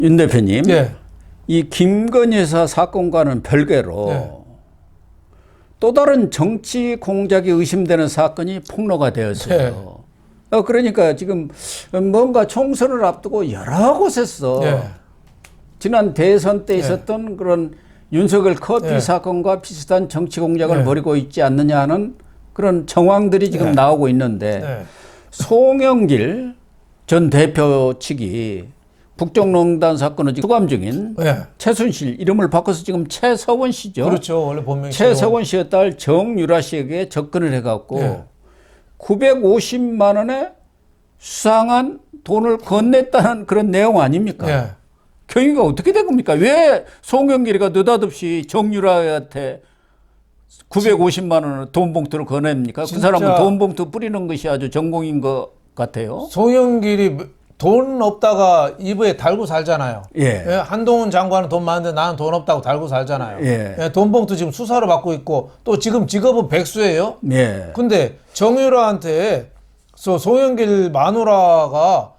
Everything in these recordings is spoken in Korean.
윤 대표님, 예. 이 김건희 여사 사건과는 별개로 예. 또 다른 정치 공작이 의심되는 사건이 폭로가 되었어요. 그러니까 지금 뭔가 총선을 앞두고 여러 곳에서 예. 지난 대선 때 있었던 그런 윤석열 커피 예. 사건과 비슷한 정치 공작을 예. 벌이고 있지 않느냐 하는 그런 정황들이 지금 예. 나오고 있는데 예. 송영길 전 대표 측이 국정농단 사건을 지금 수감 중인 예. 최순실 이름을 바꿔서 지금 최서원 씨죠. 그렇죠. 원래 본명이 최서원 씨의 딸 정유라 씨에게 접근을 해갖고 예. 950만 원의 수상한 돈을 건넸다는 그런 내용 아닙니까? 예. 경위가 어떻게 된 겁니까? 왜 송영길이가 느닷없이 정유라한테 950만 원을 돈 봉투를 건넵니까? 그 사람은 돈 봉투 뿌리는 것이 아주 전공인 것 같아요. 송영길이 돈 없다가 입에 달고 살잖아요. 예. 예, 한동훈 장관은 돈 많은데 나는 돈 없다고 달고 살잖아요. 예. 예, 돈 봉투 지금 수사를 받고 있고 또 지금 직업은 백수예요. 예. 근데 정유라한테 송영길 마누라가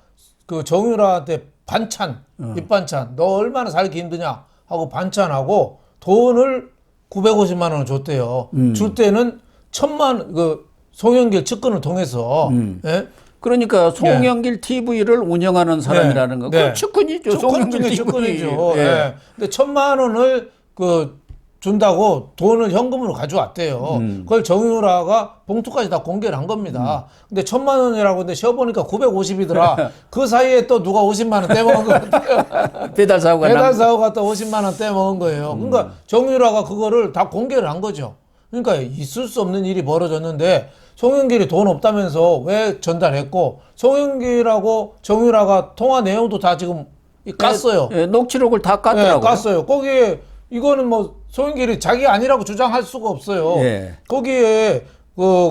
그 정유라한테 반찬, 밑반찬, 너 얼마나 살기 힘드냐 하고 반찬하고 돈을 950만 원을 줬대요. 줄 때는 1000만 그 송영길 측근을 통해서 예? 그러니까 송영길 TV를 운영하는 사람이라는 거. 네. 그 측근이죠. 송영길 TV. 측근이죠. 예. 예. 근데 1000만 원을 그 준다고 돈을 현금으로 가져왔대요. 그걸 정유라가 봉투까지 다 공개를 한 겁니다. 근데 1000만 원이라고 했는데 쉬어보니까 950이더라. 그 사이에 또 누가 50만 원 떼먹은 것 같아요. 배달 사고가 배달 사고가 또 50만 원 떼먹은 거예요. 그러니까 정유라가 그거를 다 공개를 한 거죠. 그러니까 있을 수 없는 일이 벌어졌는데 송영길이 돈 없다면서 왜 전달했고 송영길하고 정유라가 통화 내용도 다 지금 깠어요. 예, 녹취록을 다 깠더라고요. 네, 깠어요. 거기에 이거는 뭐 송영길이 자기 아니라고 주장할 수가 없어요. 예. 거기에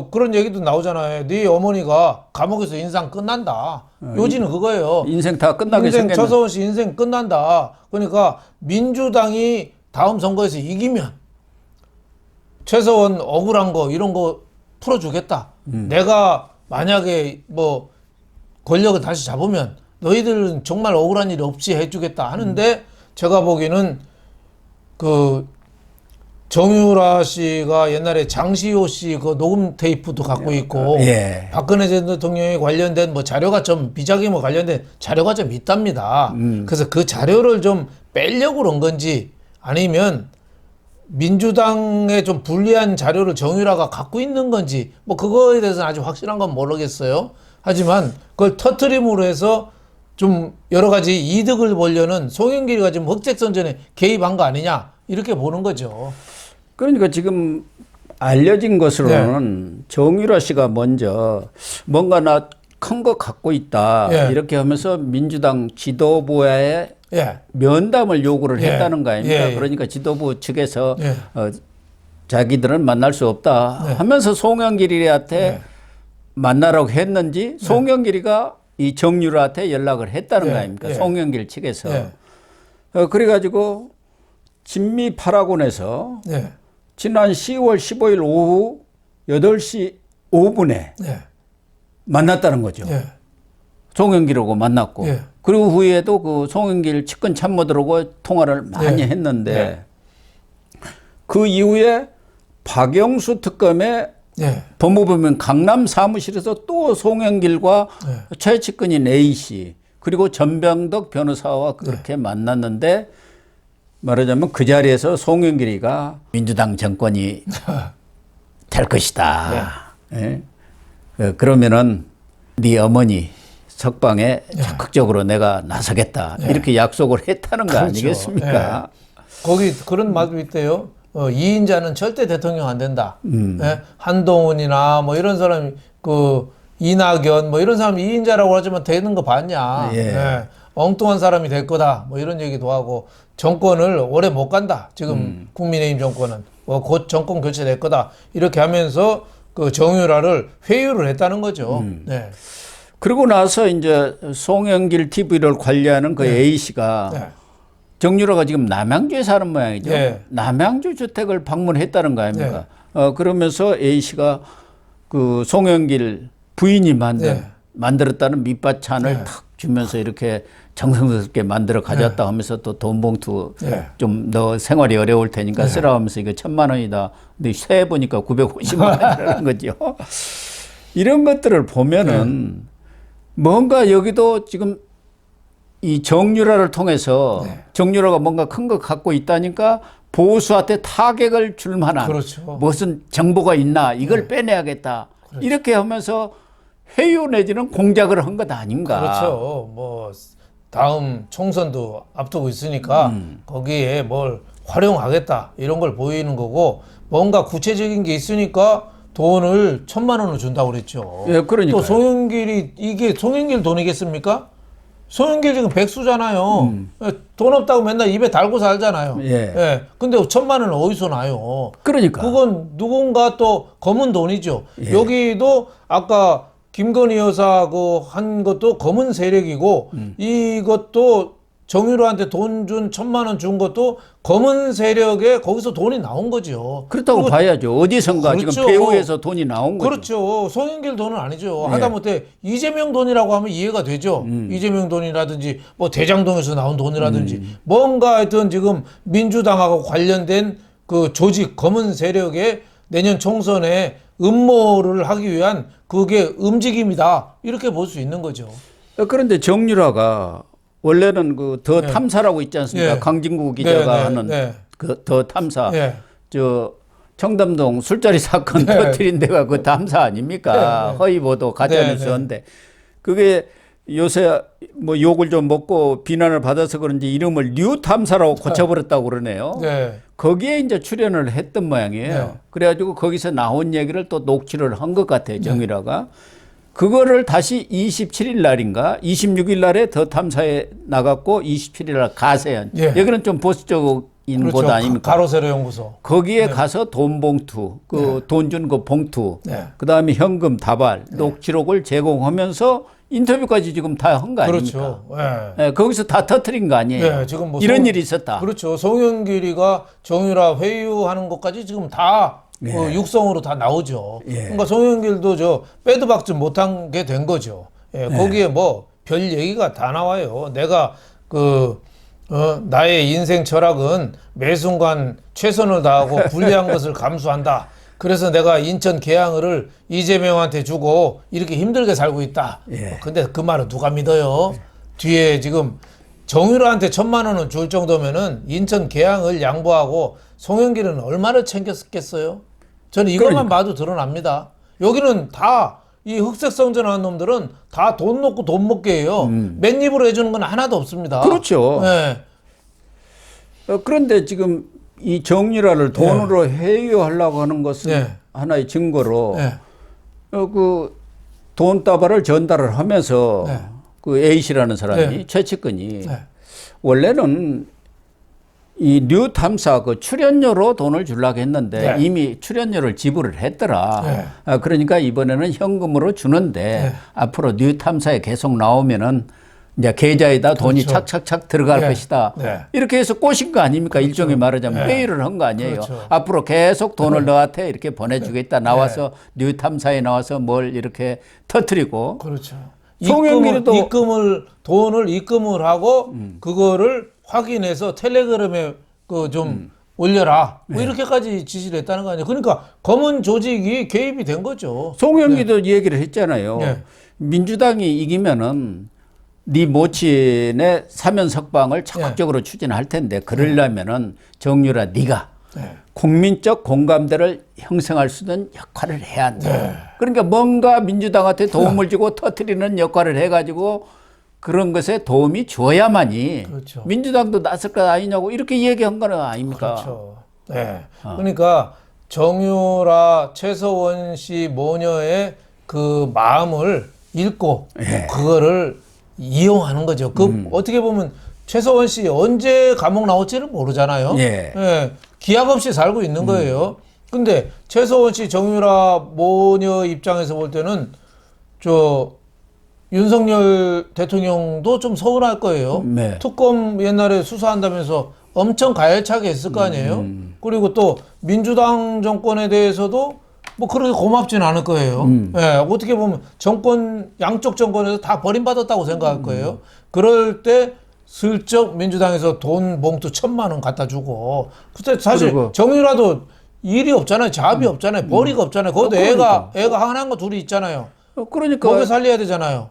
그런 얘기도 나오잖아요. 네 어머니가 감옥에서 인상 끝난다. 요지는 그거예요. 인생 다 끝나게 인생 생겼네. 최서원 씨 인생 끝난다. 그러니까 민주당이 다음 선거에서 이기면 최서원 억울한 거 이런 거 풀어주겠다. 내가 만약에 뭐 권력을 다시 잡으면 너희들은 정말 억울한 일이 없이 해주겠다 하는데 제가 보기에는 그 정유라 씨가 옛날에 장시호 씨 그 녹음 테이프도 갖고 있고 예. 박근혜 전 대통령에 관련된 뭐 자료가 좀 비자금과 관련된 자료가 좀 있답니다. 그래서 그 자료를 좀 빼려고 그런 건지 아니면 민주당에 좀 불리한 자료를 정유라가 갖고 있는 건지 뭐 그거에 대해서는 아직 확실한 건 모르겠어요. 하지만 그걸 터트림으로 해서 좀 여러 가지 이득을 보려는 송영길이가 지금 흑색선전에 개입한 거 아니냐 이렇게 보는 거죠. 그러니까 지금 알려진 것으로는 정유라 씨가 먼저 뭔가 나 큰 거 갖고 있다 예. 이렇게 하면서 민주당 지도부에 예. 면담을 요구를 예. 했다는 거 아닙니까? 예. 그러니까 지도부 측에서 예. 자기들은 만날 수 없다 하면서 송영길이한테 만나라고 했는지 송영길이가 이 정유라한테 연락을 했다는 거 아닙니까? 송영길 측에서. 그래가지고 진미파라곤에서 예. 지난 10월 15일 오후 8시 5분에 만났다는 거죠. 예. 송영길하고 만났고. 예. 그리고 후에도 그 송영길 측근 참모들하고 통화를 많이 했는데 그 이후에 박영수 특검의 법무부면 강남 사무실에서 또 송영길과 최측근인 A씨 그리고 전병덕 변호사와 그렇게 만났는데 말하자면 그 자리에서 송영길이가 민주당 정권이 될 것이다. 예? 그러면은 네 어머니 석방에 적극적으로 내가 나서겠다. 이렇게 약속을 했다는 거 그렇죠. 아니겠습니까? 거기 그런 말도 있대요. 2인자는 절대 대통령 안 된다. 예? 한동훈이나 뭐 이런 사람 그 이낙연 뭐 이런 사람 2인자라고 하지만 되는 거 봤냐. 예. 엉뚱한 사람이 될 거다. 뭐 이런 얘기도 하고 정권을 오래 못 간다. 지금 국민의힘 정권은 곧 정권 교체될 거다. 이렇게 하면서 그 정유라를 회유를 했다는 거죠. 네. 그러고 나서 이제 송영길 TV를 관리하는 그 A씨가 정유라가 지금 남양주에 사는 모양이죠. 남양주 주택을 방문했다는 거 아닙니까? 그러면서 A씨가 그 송영길 부인이 만들었다는 밑반찬을 탁 주면서 이렇게 정성스럽게 만들어 가져왔다 하면서 또 돈 봉투 좀 너 생활이 어려울 테니까 쓰라 하면서 이거 1,000만 원이다. 근데 세해 보니까 950만 원이라는 거죠. 이런 것들을 보면은 뭔가 여기도 지금 이 정유라를 통해서 정유라가 뭔가 큰 거 갖고 있다니까 보수한테 타격을 줄 만한 그렇죠. 무슨 정보가 있나 이걸 빼내야겠다. 그렇죠. 이렇게 하면서 회유 내지는 공작을 한 것 아닌가. 그렇죠. 뭐 다음 총선도 앞두고 있으니까 거기에 뭘 활용하겠다 이런 걸 보이는 거고 뭔가 구체적인 게 있으니까 돈을 1,000만 원을 준다고 그랬죠. 예, 그러니까요. 또 송영길이 이게 송영길 돈이겠습니까? 송영길 지금 백수잖아요. 돈 없다고 맨날 입에 달고 살잖아요. 예. 근데 1,000만 원은 어디서 나요? 그러니까. 그건 누군가 또 검은 돈이죠. 예. 여기도 아까 김건희 여사 그 한 것도 검은 세력이고 이것도 정유라한테 돈 준 1,000만 원 준 것도 검은 세력에 거기서 돈이 나온 거죠. 그렇다고 봐야죠. 어디선가 그렇죠. 지금 배후에서 돈이 나온 거죠. 그렇죠. 송영길 돈은 아니죠. 하다못해 이재명 돈이라고 하면 이해가 되죠. 이재명 돈이라든지 뭐 대장동에서 나온 돈이라든지 뭔가 하여튼 지금 민주당하고 관련된 그 조직 검은 세력의 내년 총선에 음모를 하기 위한 그게 움직임이다. 이렇게 볼 수 있는 거죠. 그런데 정유라가 원래는 그 더 탐사라고 있지 않습니까? 강진구 기자가 하는 그 더 탐사. 저 청담동 술자리 사건 터뜨린 데가 그 탐사 아닙니까? 허위 보도 가짜 뉴스인데 그게 요새 뭐 욕을 좀 먹고 비난을 받아서 그런지 이름을 뉴 탐사라고 고쳐버렸다고 그러네요. 거기에 이제 출연을 했던 모양이에요. 그래가지고 거기서 나온 얘기를 또 녹취를 한 것 같아요. 정유라가. 그거를 다시 27일 날인가 26일 날에 더 탐사에 나갔고 27일 날 가세현. 여기는 좀 보수적인 그렇죠. 곳 아닙니까? 가로세로 연구소. 거기에 가서 돈 봉투, 그 돈 준 거 봉투, 그다음에 현금 다발, 녹취록을 제공하면서 인터뷰까지 지금 다 한 거 아닙니까? 그렇죠. 거기서 다 터뜨린 거 아니에요? 지금 뭐 이런 일이 있었다. 그렇죠. 송영길이가 정유라 회유하는 것까지 지금 다 육성으로 다 나오죠. 그러니까 송영길도 저 빼도 박지 못한 게 된 거죠. 거기에 뭐 별 얘기가 다 나와요. 내가 나의 인생 철학은 매 순간 최선을 다하고 불리한 것을 감수한다. 그래서 내가 인천 계양을을 이재명한테 주고 이렇게 힘들게 살고 있다. 근데 그 말은 누가 믿어요? 뒤에 지금 정유라한테 1,000만 원은 줄 정도면은 인천 계양을 양보하고 송영길은 얼마나 챙겼겠어요? 저는 이것만 봐도 드러납니다. 여기는 다 이 흑색 성전한 놈들은 다 돈 놓고 돈 먹게 해요. 맨입으로 해주는 건 하나도 없습니다. 그렇죠. 그런데 지금 이 정유라를 돈으로 회유하려고 하는 것은 하나의 증거로 그 돈다발을 전달을 하면서 그 A씨라는 사람이 최측근이 원래는 이 뉴 탐사 그 출연료로 돈을 주려고 했는데 이미 출연료를 지불을 했더라. 그러니까 이번에는 현금으로 주는데 앞으로 뉴 탐사에 계속 나오면은 이제 계좌에다 돈이 착착착 들어갈 것이다. 이렇게 해서 꼬신 거 아닙니까? 일종의 말하자면 회의를 한 거 아니에요. 앞으로 계속 돈을 너한테 이렇게 보내주겠다. 나와서 뉴 탐사에 나와서 뭘 이렇게 터뜨리고. 송영길도 돈을 입금을 하고 그거를 확인해서 텔레그램에 그 좀 올려라. 뭐 이렇게까지 지시를 했다는 거 아니에요. 그러니까 검은 조직이 개입이 된 거죠. 송영길도 얘기를 했잖아요. 민주당이 이기면은 네 모친의 사면 석방을 적극적으로 추진할 텐데 그러려면은 정유라 네가 국민적 공감대를 형성할 수 있는 역할을 해야 한다. 그러니까 뭔가 민주당한테 도움을 주고 터뜨리는 역할을 해가지고 그런 것에 도움이 줘야만이 민주당도 나설 것 아니냐고 이렇게 얘기한 거는 아닙니까? 그러니까 정유라 최서원 씨 모녀의 그 마음을 읽고 그거를 이용하는 거죠. 어떻게 보면 최서원 씨 언제 감옥 나올지를 모르잖아요. 기약 없이 살고 있는 거예요. 근데 최서원 씨 정유라 모녀 입장에서 볼 때는 윤석열 대통령도 좀 서운할 거예요. 특검 옛날에 수사한다면서 엄청 가열차게 했을 거 아니에요. 그리고 또 민주당 정권에 대해서도 뭐 그렇게 고맙지는 않을 거예요. 예, 어떻게 보면 정권 양쪽 정권에서 다 버림받았다고 생각할 거예요. 그럴 때 슬쩍 민주당에서 돈 봉투 1,000만 원 갖다 주고 그때 사실 그리고. 정유라도 일이 없잖아요. 잡이 없잖아요. 벌이가 없잖아요. 거기도 애가 하나인 거 둘이 있잖아요. 그러니까 먹여 살려야 되잖아요.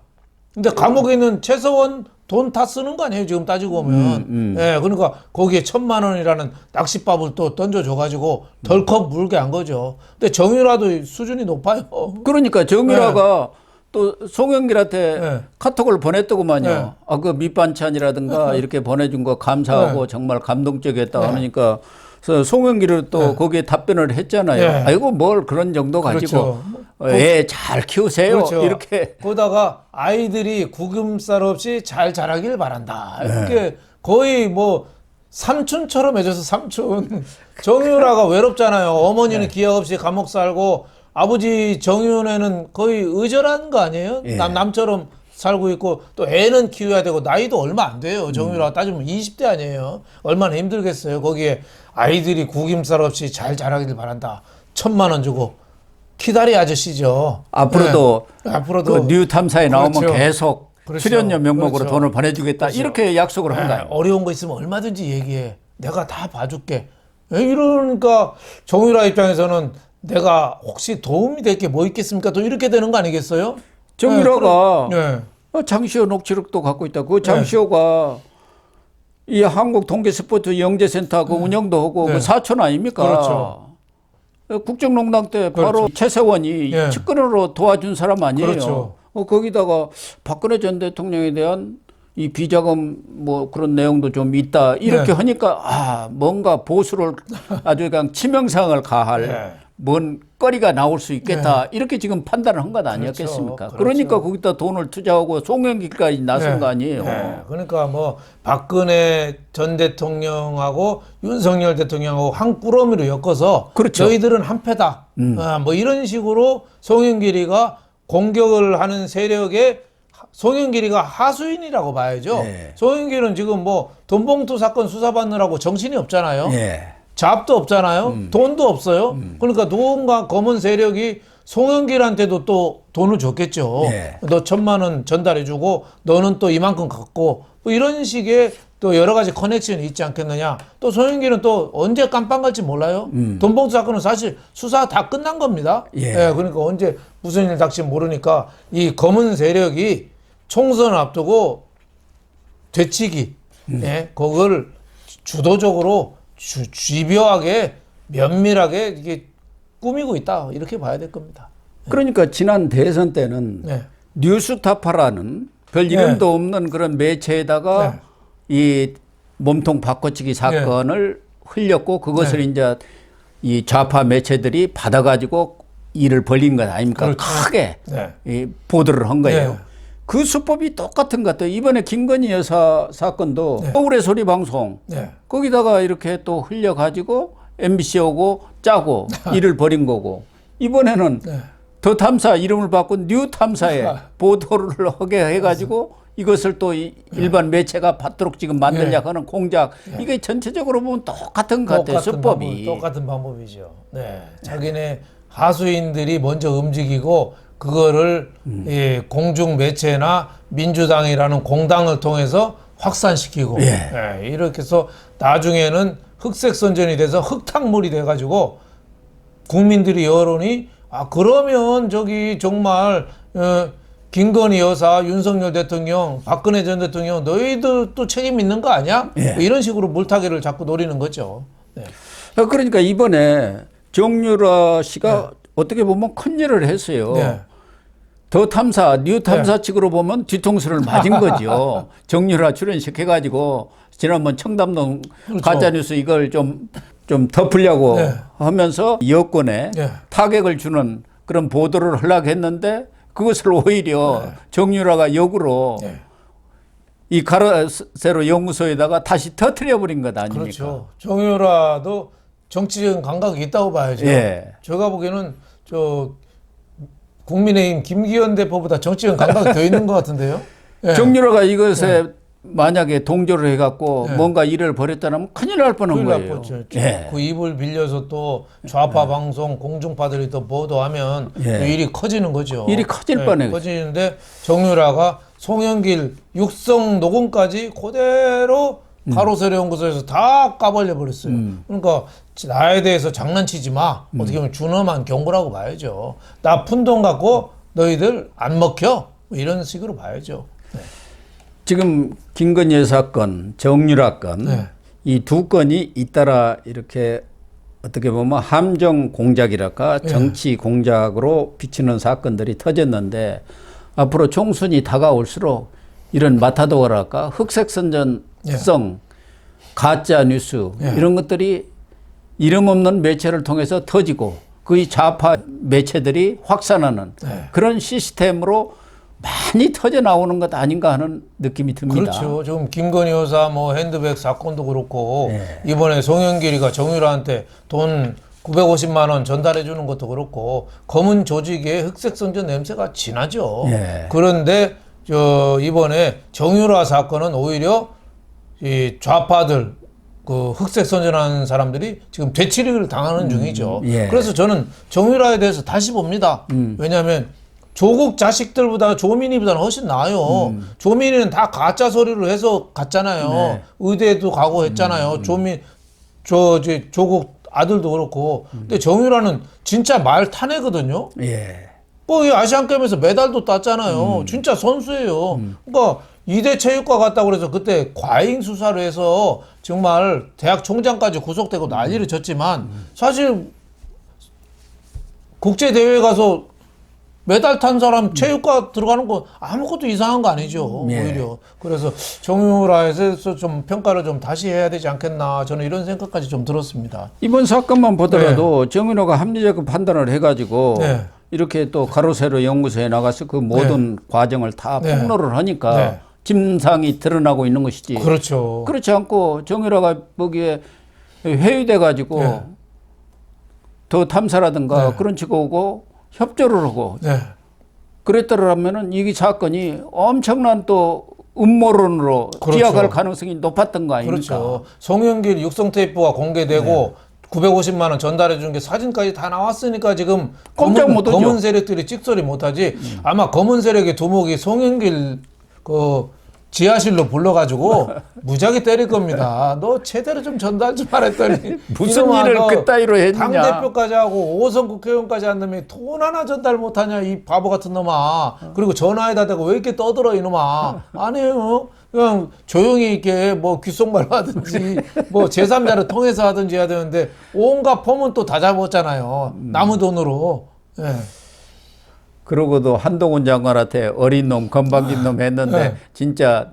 근데 감옥에 있는 최서원 돈 다 쓰는 거 아니에요? 지금 따지고 보면. 예, 그러니까 거기에 1,000만 원이라는 낚싯밥을 또 던져줘가지고 덜컥 물게 한 거죠. 근데 정유라도 수준이 높아요. 그러니까 정유라가 또 송영길한테 네. 카톡을 보냈더구만요. 네. 아, 그 밑반찬이라든가 이렇게 보내준 거 감사하고 정말 감동적이었다 하니까 그래서 송영길은 또 거기에 답변을 했잖아요. 네. 아이고 뭘 그런 정도 가지고 그렇죠. 애 잘 키우세요. 그렇죠. 이렇게. 거기다가 아이들이 구금살 없이 잘 자라길 바란다. 이렇게 거의 뭐 삼촌처럼 해줘서 삼촌. 정유라가 외롭잖아요. 어머니는 기약 없이 감옥 살고 아버지 정윤회는 거의 의절한 거 아니에요? 예. 남처럼 살고 있고 또 애는 키워야 되고 나이도 얼마 안 돼요. 정유라가 따지면 20대 아니에요. 얼마나 힘들겠어요. 거기에 아이들이 구김살 없이 잘 자라길 바란다. 1,000만 원 주고 키다리 아저씨죠. 앞으로도 네. 앞으로도 그 뉴 탐사에 나오면 그렇죠. 계속 그렇죠. 출연료 명목으로 그렇죠. 돈을 보내주겠다. 그렇죠. 이렇게 약속을 한 네, 거예요. 어려운 거 있으면 얼마든지 얘기해. 내가 다 봐줄게. 이러니까 정유라 입장에서는 내가 혹시 도움이 될 게 뭐 있겠습니까? 또 이렇게 되는 거 아니겠어요? 정유라가 네. 장시호 녹취록도 갖고 있다. 그 장시호가 이 한국 동계 스포츠 영재센터 그 운영도 하고 그 사촌 아닙니까? 그렇죠. 국정농단 때 바로 최세원이 예. 측근으로 도와준 사람 아니에요. 그렇죠. 거기다가 박근혜 전 대통령에 대한 이 비자금 뭐 그런 내용도 좀 있다. 이렇게 하니까 아, 뭔가 보수를 아주 그냥 치명상을 가할 뭔 거리가 나올 수 있겠다. 이렇게 지금 판단을 한 것 아니었겠습니까? 그렇죠. 그러니까 거기다 돈을 투자하고 송영길까지 나선 거 아니에요. 그러니까 뭐 박근혜 전 대통령하고 윤석열 대통령하고 한 꾸러미로 엮어서 그렇죠. 저희들은 한패다. 뭐 이런 식으로 송영길이가 공격을 하는 세력에 송영길이가 하수인이라고 봐야죠. 송영길은 지금 뭐 돈봉투 사건 수사받느라고 정신이 없잖아요. 잡도 없잖아요. 돈도 없어요. 그러니까 누군가 검은 세력이 송영길한테도 또 돈을 줬겠죠. 너 1,000만 원 전달해주고 너는 또 이만큼 갖고 뭐 이런 식의 또 여러 가지 커넥션이 있지 않겠느냐. 또 송영길은 또 언제 깜빵 갈지 몰라요. 돈봉투 사건은 사실 수사 다 끝난 겁니다. 그러니까 언제 무슨 일 닥칠지 모르니까 이 검은 세력이 총선 앞두고 되치기, 그걸 주도적으로 집요하게 면밀하게 이게 꾸미고 있다 이렇게 봐야 될 겁니다. 그러니까 지난 대선 때는 뉴스타파라는 별 이름도 없는 그런 매체에다가 이 몸통 바꿔치기 사건을 흘렸고 그것을 이제 이 좌파 매체들이 받아가지고 일을 벌린 것 아닙니까? 그렇죠. 크게 이 보도를 한 거예요. 그 수법이 똑같은 것 같아요. 이번에 김건희 여사 사건도 서울의 소리 방송 거기다가 이렇게 또 흘려가지고 MBC 오고 짜고 일을 벌인 거고 이번에는 더 탐사 이름을 바꾼 뉴 탐사에 보도를 하게 해가지고 이것을 또 일반 매체가 받도록 지금 만들려고 하는 공작 이게 전체적으로 보면 똑같은 것 같아요. 수법이. 똑같은 방법이죠. 자기네 하수인들이 먼저 움직이고 그거를 공중 매체나 민주당이라는 공당을 통해서 확산시키고 이렇게 해서 나중에는 흑색 선전이 돼서 흙탕물이 돼가지고 국민들이 여론이 아 그러면 저기 정말 김건희 여사, 윤석열 대통령, 박근혜 전 대통령 너희들 또 책임 있는 거 아니야? 뭐 이런 식으로 물타기를 자꾸 노리는 거죠. 그러니까 이번에 정유라 씨가 어떻게 보면 큰 일을 했어요. 더 탐사, 뉴 탐사 측으로 보면 뒤통수를 맞은 거죠. 정유라 출연시켜가지고 지난번 청담동 가짜뉴스 이걸 좀 덮으려고 하면서 여권에 타격을 주는 그런 보도를 하려고 했는데 그것을 오히려 정유라가 역으로 이 가로세로 연구소에다가 다시 터뜨려 버린 것 아닙니까? 그렇죠. 정유라도 정치적인 감각이 있다고 봐야죠. 제가 보기에는 국민의힘 김기현 대표보다 정치적인 감각이 더 있는 것 같은데요. 정유라가 이것에 만약에 동조를 해갖고 네. 뭔가 일을 벌였다면 큰일 날 뻔한 큰일 날 거예요. 뻔했죠. 예. 그 입을 빌려서 또 좌파 방송 공중파들이 또 보도하면 예. 또 일이 커지는 거죠. 일이 커질 뻔해요. 커지는데 정유라가 송영길 육성 녹음까지 그대로 가로세로 연구소에서 다 까발려 버렸어요. 그러니까 나에 대해서 장난치지 마. 어떻게 보면 준엄한 경고라고 봐야죠. 나 푼 돈 갖고 너희들 안 먹혀. 뭐 이런 식으로 봐야죠. 네. 지금 김건희 사건, 정유라 건, 네. 이 두 건이 잇따라 이렇게 어떻게 보면 함정 공작이랄까 정치 공작으로 비치는 사건들이 터졌는데 앞으로 총선이 다가올수록 이런 마타도어랄까 흑색선전성, 가짜 뉴스 이런 것들이 이름 없는 매체를 통해서 터지고 그 좌파 매체들이 확산하는 그런 시스템으로 많이 터져 나오는 것 아닌가 하는 느낌이 듭니다. 그렇죠. 지금 김건희 여사 뭐 핸드백 사건도 그렇고 이번에 송영길이가 정유라한테 돈 950만 원 전달해 주는 것도 그렇고 검은 조직의 흑색선전 냄새가 진하죠. 그런데 이번에 정유라 사건은 오히려 이 좌파들 그 흑색선전하는 사람들이 지금 되치기를 당하는 중이죠. 그래서 저는 정유라에 대해서 다시 봅니다. 왜냐하면 조국 자식들보다 조민이보다는 훨씬 나아요. 조민이는 다 가짜 소리로 해서 갔잖아요. 의대도 가고 했잖아요. 조국 아들도 그렇고. 근데 정유라는 진짜 말 타내거든요. 뭐 이 아시안 게임에서 메달도 땄잖아요. 진짜 선수예요. 그러니까 이대 체육과 갔다고 그래서 그때 과잉 수사를 해서 정말 대학 총장까지 구속되고 난리를 쳤지만 사실 국제 대회 가서 메달 탄 사람 체육과 들어가는 거 아무것도 이상한 거 아니죠. 오히려. 그래서 정유라에서 좀 평가를 좀 다시 해야 되지 않겠나 저는 이런 생각까지 좀 들었습니다. 이번 사건만 보더라도 정유라가 합리적 판단을 해가지고 네. 이렇게 또 가로세로 연구소에 나가서 그 모든 과정을 다 폭로를 하니까 진상이 드러나고 있는 것이지. 그렇죠. 그렇지 않고 정유라가 거기에 회유돼 가지고 더 탐사라든가 그런 치고 오고 협조를 하고 그랬더라면은 이 사건이 엄청난 또 음모론으로 기약할 가능성이 높았던 거 아닙니까? 그렇죠. 송영길 육성 테이프가 공개되고 950만 원 전달해 준 게 사진까지 다 나왔으니까 지금 검은 세력들이 찍소리 못하지. 아마 검은 세력의 두목이 송영길 그 지하실로 불러가지고 무지하게 때릴 겁니다. 너 제대로 좀 전달 좀 하랬더니 무슨 일을 그따위로 했느냐. 당대표까지 하고 5선 국회의원까지 한 놈이 돈 하나 전달 못하냐 이 바보 같은 놈아. 그리고 전화에다 대고 왜 이렇게 떠들어 이놈아. 아니에요. 그냥 조용히 이렇게 뭐 귓속말로 하든지 뭐 제3자를 통해서 하든지 해야 되는데 온갖 폼은 또 다 잡았잖아요. 남의 돈으로. 그러고도 한동훈 장관한테 어린 놈, 건방진 놈 했는데 진짜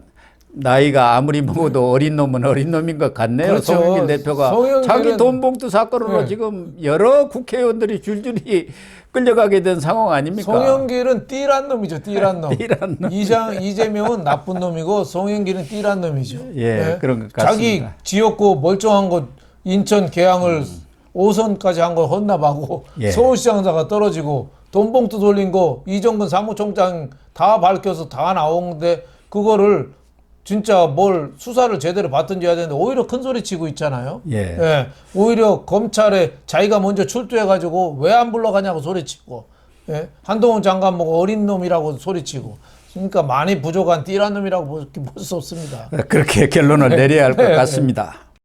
나이가 아무리 먹어도 어린 놈은 어린 놈인 것 같네요. 그렇죠. 송영길 대표가 자기 돈봉투 사건으로 지금 여러 국회의원들이 줄줄이 끌려가게 된 상황 아닙니까? 송영길은 띠란 놈이죠. 띠란 놈. 띠란 놈. 이재명은 나쁜 놈이고 송영길은 띠란 놈이죠. 그런 것 같습니다. 자기 지역구 멀쩡한 곳 인천 계양을 5선까지 한 걸 헌납하고 서울시장사가 떨어지고 돈봉투 돌린 거 이정근 사무총장 다 밝혀서 다 나오는데 그거를 진짜 뭘 수사를 제대로 받든지 해야 되는데 오히려 큰 소리 치고 있잖아요. 오히려 검찰에 자기가 먼저 출두해가지고 왜 안 불러가냐고 소리치고 한동훈 장관 뭐 어린 놈이라고 소리치고 그러니까 많이 부족한 띠란 놈이라고 볼 수 없습니다. 그렇게 결론을 내려야 할 것 같습니다.